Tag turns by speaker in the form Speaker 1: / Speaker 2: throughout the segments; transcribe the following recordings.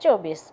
Speaker 1: 24।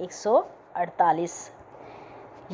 Speaker 1: 148।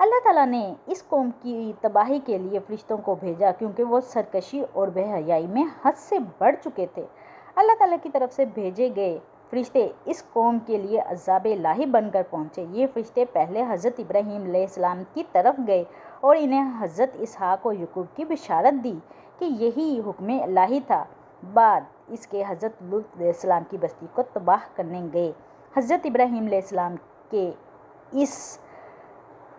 Speaker 1: اللہ تعالیٰ نے اس قوم کی تباہی کے لیے فرشتوں کو بھیجا کیونکہ وہ سرکشی اور بے حیائی میں حد سے بڑھ چکے تھے۔ اللہ تعالیٰ کی طرف سے بھیجے گئے فرشتے اس قوم کے لیے عذاب الہی بن کر پہنچے۔ یہ فرشتے پہلے حضرت ابراہیم علیہ السلام کی طرف گئے اور انہیں حضرت اسحاق و یعقوب کی بشارت دی کہ یہی حکم الہی تھا۔ بعد اس کے حضرت لوط علیہ السلام کی بستی کو تباہ کرنے گئے۔ حضرت ابراہیم علیہ السلام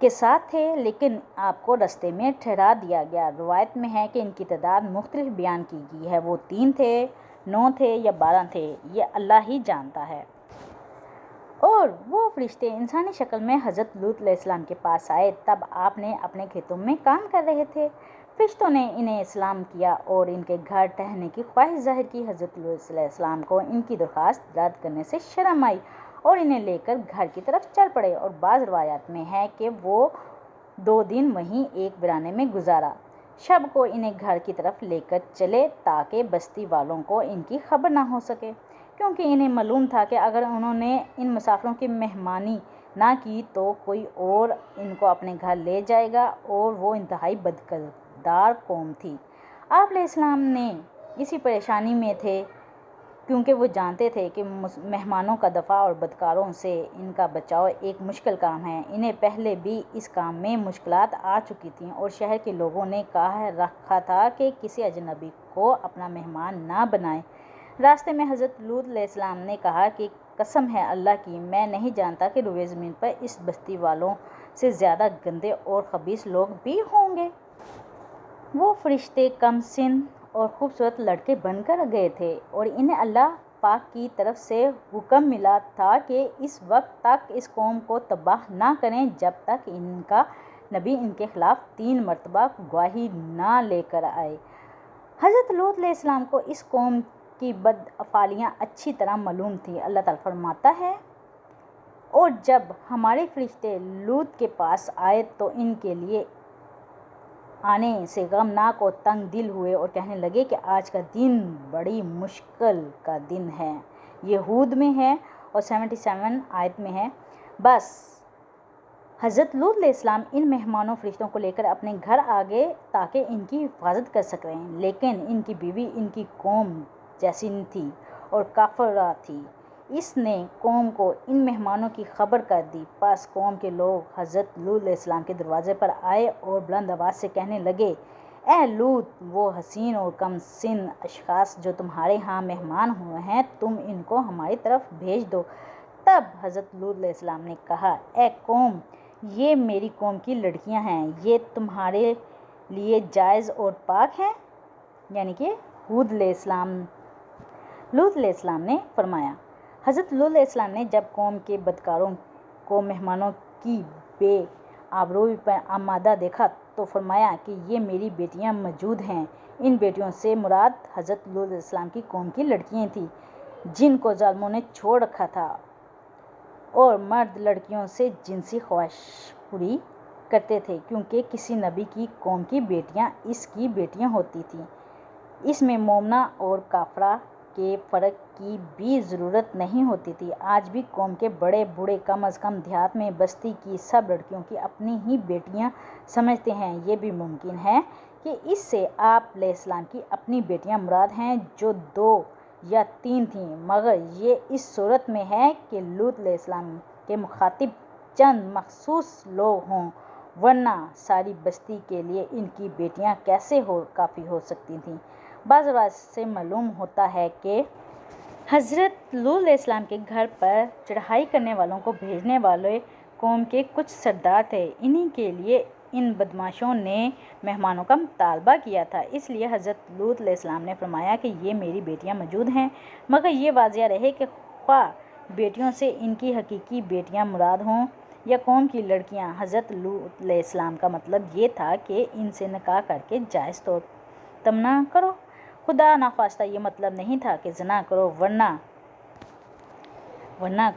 Speaker 1: کے ساتھ تھے لیکن آپ کو رستے میں ٹھہرا دیا گیا۔ روایت میں ہے کہ ان کی تعداد مختلف بیان کی گئی ہے، وہ 3 تھے، 9 تھے یا 12 تھے، یہ اللہ ہی جانتا ہے۔ اور وہ فرشتے انسانی شکل میں حضرت لوط علیہ السلام کے پاس آئے، تب آپ نے اپنے کھیتوں میں کام کر رہے تھے۔ فرشتوں نے انہیں سلام کیا اور ان کے گھر ٹہرنے کی خواہش ظاہر کی۔ حضرت لوط علیہ السلام کو ان کی درخواست رد کرنے سے شرم آئی اور انہیں لے کر گھر کی طرف چل پڑے، اور بعض روایات میں ہے کہ وہ 2 دن وہیں ایک ویرانے میں گزارا۔ شب کو انہیں گھر کی طرف لے کر چلے تاکہ بستی والوں کو ان کی خبر نہ ہو سکے، کیونکہ انہیں معلوم تھا کہ اگر انہوں نے ان مسافروں کی مہمانی نہ کی تو کوئی اور ان کو اپنے گھر لے جائے گا، اور وہ انتہائی بدکردار قوم تھی۔ آپ علیہ السلام نے اسی پریشانی میں تھے کیونکہ وہ جانتے تھے کہ مہمانوں کا دفاع اور بدکاروں سے ان کا بچاؤ ایک مشکل کام ہے۔ انہیں پہلے بھی اس کام میں مشکلات آ چکی تھیں اور شہر کے لوگوں نے کہہ رکھا تھا کہ کسی اجنبی کو اپنا مہمان نہ بنائیں۔ راستے میں حضرت لوط علیہ السلام نے کہا کہ قسم ہے اللہ کی، میں نہیں جانتا کہ روئے زمین پر اس بستی والوں سے زیادہ گندے اور خبیث لوگ بھی ہوں گے۔ وہ فرشتے کم سن اور خوبصورت لڑکے بن کر گئے تھے اور انہیں اللہ پاک کی طرف سے حکم ملا تھا کہ اس وقت تک اس قوم کو تباہ نہ کریں جب تک ان کا نبی ان کے خلاف 3 مرتبہ گواہی نہ لے کر آئے۔ حضرت لوط علیہ السلام کو اس قوم کی بدافعالیاں اچھی طرح معلوم تھیں۔ اللہ تعالیٰ فرماتا ہے، اور جب ہمارے فرشتے لوط کے پاس آئے تو ان کے لیے آنے سے غمناک اور تنگ دل ہوئے اور کہنے لگے کہ آج کا دن بڑی مشکل کا دن ہے۔ یہ ہود میں ہے اور 77 آیت میں ہے۔ بس حضرت لوط علیہ السلام ان مہمانوں فرشتوں کو لے کر اپنے گھر آ گئے تاکہ ان کی حفاظت کر سکیں، لیکن ان کی بیوی ان کی قوم جیسی تھی اور کافرہ تھی۔ اس نے قوم کو ان مہمانوں کی خبر کر دی۔ پس قوم کے لوگ حضرت لوط علیہ السلام کے دروازے پر آئے اور بلند آواز سے کہنے لگے، اے لوط، وہ حسین اور کم سن اشخاص جو تمہارے ہاں مہمان ہوئے ہیں، تم ان کو ہماری طرف بھیج دو۔ تب حضرت لوط علیہ السلام نے کہا، اے قوم، یہ میری قوم کی لڑکیاں ہیں، یہ تمہارے لیے جائز اور پاک ہیں؟ یعنی کہ لوط علیہ السلام نے فرمایا۔ حضرت لوط علیہ السلام نے جب قوم کے بدکاروں کو مہمانوں کی بے آبروئی پر آمادہ دیکھا تو فرمایا کہ یہ میری بیٹیاں موجود ہیں۔ ان بیٹیوں سے مراد حضرت لوط علیہ السلام کی قوم کی لڑکیاں تھیں جن کو ظالموں نے چھوڑ رکھا تھا، اور مرد لڑکیوں سے جنسی خواہش پوری کرتے تھے کیونکہ کسی نبی کی قوم کی بیٹیاں اس کی بیٹیاں ہوتی تھیں۔ اس میں مومنہ اور کافرہ کے فرق کی بھی ضرورت نہیں ہوتی تھی۔ آج بھی قوم کے بڑے بوڑھے کم از کم دیہات میں بستی کی سب لڑکیوں کی اپنی ہی بیٹیاں سمجھتے ہیں۔ یہ بھی ممکن ہے کہ اس سے آپ علیہ السلام کی اپنی بیٹیاں مراد ہیں جو 2 یا 3 تھیں، مگر یہ اس صورت میں ہے کہ لوط علیہ السلام کے مخاطب چند مخصوص لوگ ہوں، ورنہ ساری بستی کے لیے ان کی بیٹیاں کیسے کافی ہو سکتی تھیں۔ بعض روایات سے معلوم ہوتا ہے کہ حضرت لوط علیہ السلام کے گھر پر چڑھائی کرنے والوں کو بھیجنے والے قوم کے کچھ سردار تھے۔ انہی کے لیے ان بدماشوں نے مہمانوں کا مطالبہ کیا تھا، اس لیے حضرت لوط علیہ السلام نے فرمایا کہ یہ میری بیٹیاں موجود ہیں، مگر یہ واضح رہے کہ خواہ بیٹیوں سے ان کی حقیقی بیٹیاں مراد ہوں یا قوم کی لڑکیاں، حضرت لوط علیہ السلام کا مطلب یہ تھا کہ ان سے نکاح کر کے جائز طور تمنا کرو۔ خدا نخواستہ یہ مطلب نہیں تھا کہ زنا کرو، ورنہ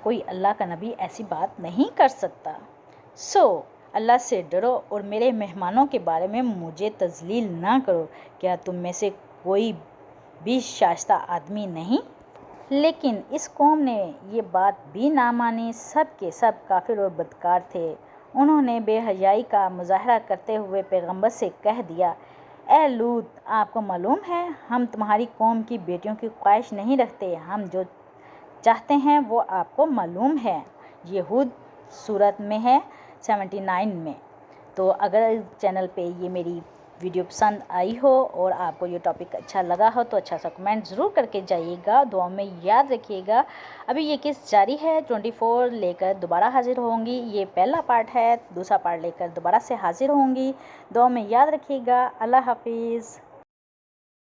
Speaker 1: کوئی اللہ کا نبی ایسی بات نہیں کر سکتا۔ سو اللہ سے ڈرو اور میرے مہمانوں کے بارے میں مجھے تذلیل نہ کرو۔ کیا تم میں سے کوئی بھی شائستہ آدمی نہیں؟ لیکن اس قوم نے یہ بات بھی نہ مانی، سب کے سب کافر اور بدکار تھے انہوں نے بے حیائی کا مظاہرہ کرتے ہوئے پیغمبر سے کہہ دیا، اے لوط، آپ کو معلوم ہے ہم تمہاری قوم کی بیٹیوں کی خواہش نہیں رکھتے، ہم جو چاہتے ہیں وہ آپ کو معلوم ہے۔ یہ ہود سورت میں ہے 79 میں۔ تو اگر چینل پہ یہ میری ویڈیو پسند آئی ہو اور آپ کو یہ ٹاپک اچھا لگا ہو تو اچھا سا کمنٹ ضرور کر کے جائیے گا، دعاؤں میں یاد رکھیے گا۔ ابھی یہ قسط جاری ہے، 24 لے کر دوبارہ حاضر ہوں گی، یہ پہلا پارٹ ہے، دوسرا پارٹ لے کر دوبارہ سے حاضر ہوں گی۔ دعاؤں میں یاد رکھیے گا۔ اللہ حافظ۔